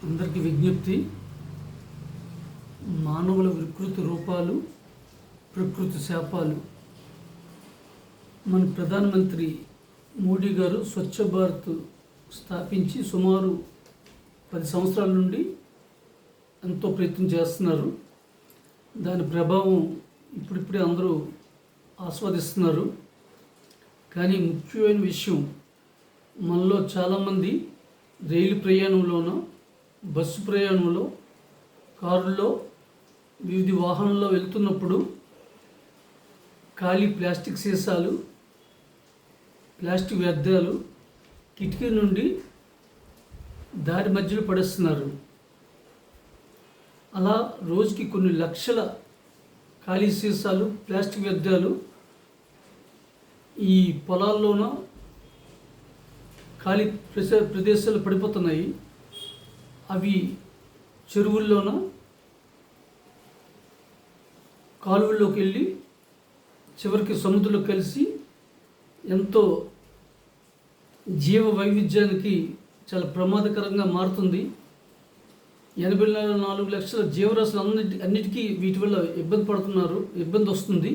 అందరికీ విజ్ఞప్తి. మానవుల వికృతి రూపాలు, ప్రకృతి శాపాలు. మన ప్రధానమంత్రి మోడీ గారు స్వచ్ఛ భారత్ స్థాపించి సుమారు 10 సంవత్సరాల నుండి ఎంతో ప్రయత్నం చేస్తున్నారు. దాని ప్రభావం ఇప్పుడిప్పుడే అందరూ ఆస్వాదిస్తున్నారు. కానీ ముఖ్యమైన విషయం, మనలో చాలామంది రైలు ప్రయాణంలోనో, బస్సు ప్రయాణంలో, కారులో, వివిధ వాహనాల్లో వెళ్తున్నప్పుడు ఖాళీ ప్లాస్టిక్ సీసాలు, ప్లాస్టిక్ వ్యర్థాలు కిటికీ నుండి దారి మధ్యలో పడేస్తున్నారు. అలా రోజుకి కొన్ని లక్షల ఖాళీ సీసాలు, ప్లాస్టిక్ వ్యర్థాలు ఈ పొలాల్లోనూ ఖాళీ ప్రదేశాలు పడిపోతున్నాయి. అవి చెరువుల్లోన, కాలువల్లోకి వెళ్ళి చివరికి సముద్రంలో కలిసి ఎంతో జీవ వైవిధ్యానికి చాలా ప్రమాదకరంగా మారుతుంది. 84 లక్షల జీవరాశులు అన్నిటికీ వీటి వల్ల ఇబ్బంది వస్తుంది.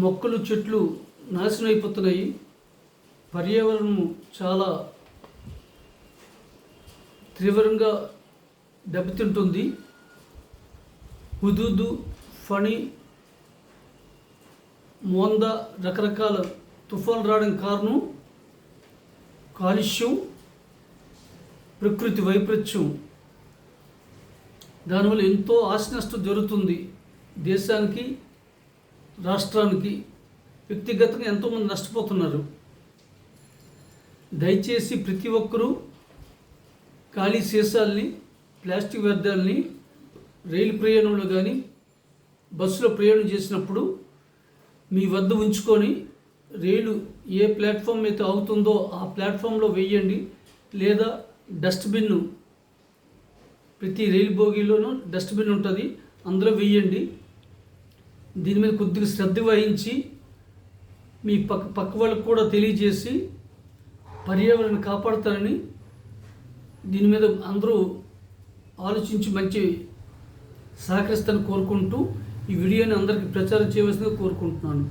మొక్కలు, చెట్లు నాశనం అయిపోతున్నాయి. పర్యావరణం చాలా తీవ్రంగా దెబ్బతింటుంది. హుదూదు, ఫణి, మోందా రకరకాల తుఫాన్లు రావడం కారణం కాలుష్యం, ప్రకృతి వైపరీత్యం. దానివల్ల ఎంతో ఆస్తి నష్టం జరుగుతుంది. దేశానికి, రాష్ట్రానికి, వ్యక్తిగతంగా ఎంతోమంది నష్టపోతున్నారు. దయచేసి ప్రతి ఒక్కరూ ఖాళీ సీసాలని, ప్లాస్టిక్ వ్యర్థాలని రైలు ప్రయాణంలో కానీ, బస్సులో ప్రయాణం చేసినప్పుడు మీ వద్ద ఉంచుకొని, రైలు ఏ ప్లాట్ఫామ్ అయితే ఆగుతుందో ఆ ప్లాట్ఫామ్లో వేయండి. లేదా డస్ట్బిన్, ప్రతి రైలు బోగీలోనూ డస్ట్బిన్ ఉంటుంది, అందులో వేయండి. దీని మీద కొద్దిగా శ్రద్ధ వహించి మీ పక్క వాళ్ళకు కూడా తెలియజేసి పర్యావరణాన్ని కాపాడతారని, దీని మీద అందరూ ఆలోచించి మంచి సహకరిస్తారని కోరుకుంటూ ఈ వీడియోని అందరికీ ప్రచారం చేయవలసిందిగా కోరుకుంటున్నాను.